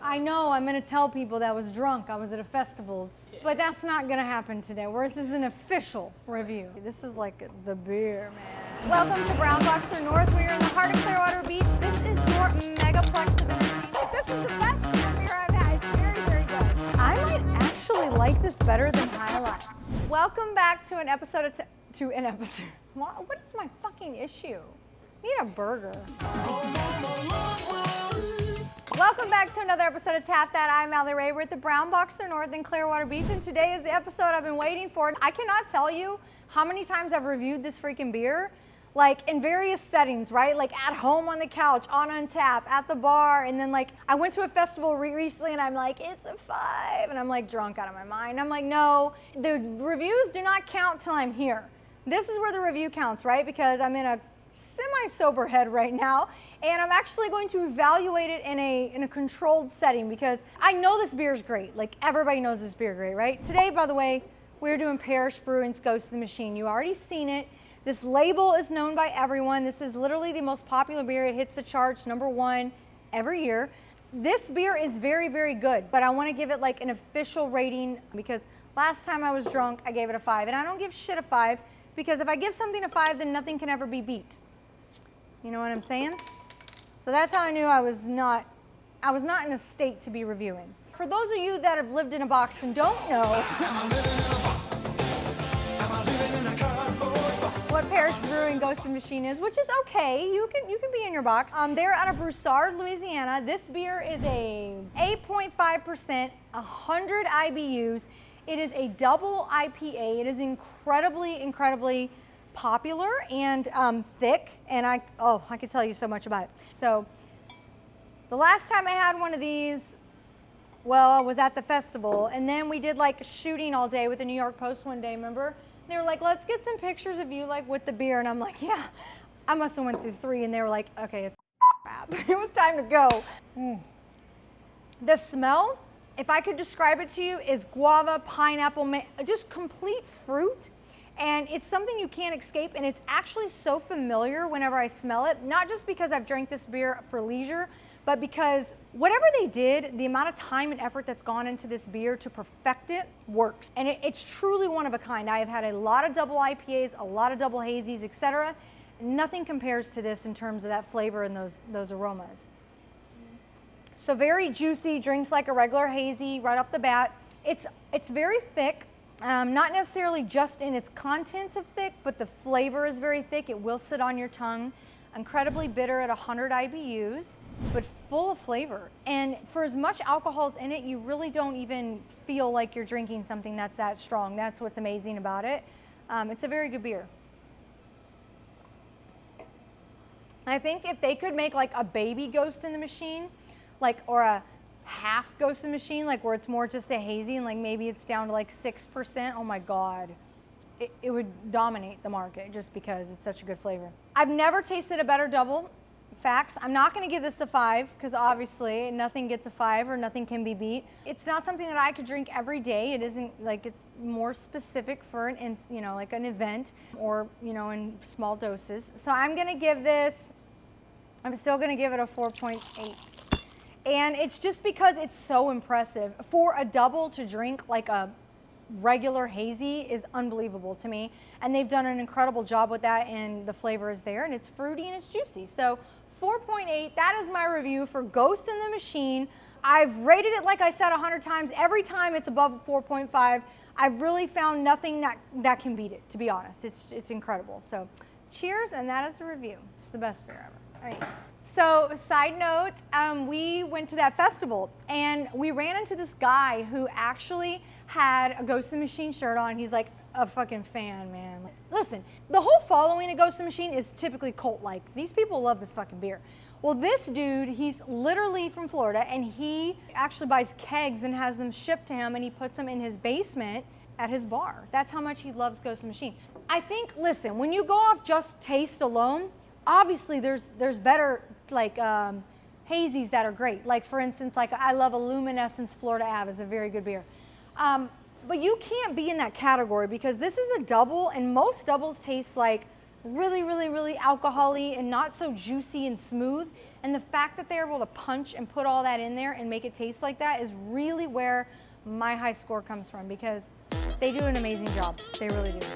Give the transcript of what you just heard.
I know I'm going to tell people that I was drunk. I was at a festival. But that's not going to happen today. This is an official review. This is like the beer, man. Welcome to Brown Boxer North. We are in the heart of Clearwater Beach. This is your megaplex of entertainment. This is the best beer I've had. It's very, very good. I might actually like this better than Highlight. Welcome back to an episode of What is my fucking issue? I need a burger. Welcome back to another episode of Tap That. I'm allierae. We're at the Brown Boxer North in Clearwater Beach, and today is the episode I've been waiting for. I cannot tell you how many times I've reviewed this freaking beer, like in various settings, right? Like at home on the couch, on Untap, at the bar, and then like I went to a festival recently and I'm like, it's a 5, and I'm like drunk out of my mind. I'm like, no, the reviews do not count till I'm here. This is where the review counts, right? Because I'm in a semi-sober head right now, and I'm actually going to evaluate it in a controlled setting because I know this beer is great. Like everybody knows this beer is great, right? Today, by the way, we're doing Parish Brewing's Ghost in the Machine. You already seen it. This label is known by everyone. This is literally the most popular beer. It hits the charts #1 every year. This beer is very, very good, but I want to give it like an official rating because last time I was drunk, I gave it a 5, and I don't give shit a 5 because if I give something a 5, then nothing can ever be beat. You know what I'm saying? So that's how I knew I was not in a state to be reviewing. For those of you that have lived in a box and don't know what Parish Brewing Ghost in the Machine is, which is okay, you can be in your box. They're out of Broussard, Louisiana. This beer is a 8.5%, 100 IBUs. It is a double IPA. It is incredibly popular and thick, and I could tell you so much about it. So the last time I had one of these, well, I was at the festival, and then we did like shooting all day with the New York Post one day, remember? They were like, let's get some pictures of you like with the beer, and I'm like, yeah, I must have went through 3, and they were like, okay, it's crap. It was time to go. The smell, if I could describe it to you, is guava, pineapple, just complete fruit. And it's something you can't escape, and it's actually so familiar whenever I smell it, not just because I've drank this beer for leisure, but because whatever they did, the amount of time and effort that's gone into this beer to perfect it works. And it's truly one of a kind. I have had a lot of double IPAs, a lot of double hazies, etc. Nothing compares to this in terms of that flavor and those aromas. So very juicy, drinks like a regular hazy right off the bat. It's very thick. Not necessarily just in its contents of thick, but the flavor is very thick. It will sit on your tongue. Incredibly bitter at 100 IBUs, but full of flavor. And for as much alcohol's in it, you really don't even feel like you're drinking something that's that strong. That's what's amazing about it. It's a very good beer. I think if they could make like a baby Ghost in the Machine, or a half Ghost in the Machine, like where it's more just a hazy and like maybe it's down to like 6%, oh my God. It would dominate the market just because it's such a good flavor. I've never tasted a better double. Facts. I'm not going to give this a 5 because obviously nothing gets a 5 or nothing can be beat. It's not something that I could drink every day. It isn't like, it's more specific for like an event or in small doses. So I'm going to give this, I'm still going to give it a 4.8. And it's just because it's so impressive. For a double to drink like a regular hazy is unbelievable to me. And they've done an incredible job with that, and the flavor is there, and it's fruity and it's juicy. So 4.8, that is my review for Ghost in the Machine. I've rated it, like I said, 100 times. Every time it's above 4.5. I've really found nothing that can beat it, to be honest. It's incredible. So cheers, and that is the review. It's the best beer ever. All right. So, side note, we went to that festival and we ran into this guy who actually had a Ghost in the Machine shirt on. He's like a fucking fan, man. Listen, the whole following of Ghost in the Machine is typically cult-like. These people love this fucking beer. Well, this dude, he's literally from Florida, and he actually buys kegs and has them shipped to him, and he puts them in his basement at his bar. That's how much he loves Ghost in the Machine. I think, listen, when you go off just taste alone, obviously there's better like hazies that are great. Like for instance, like I love a Luminescence Florida Ave is a very good beer. But you can't be in that category because this is a double, and most doubles taste like really, really, really alcohol-y and not so juicy and smooth. And the fact that they're able to punch and put all that in there and make it taste like that is really where my high score comes from, because they do an amazing job. They really do.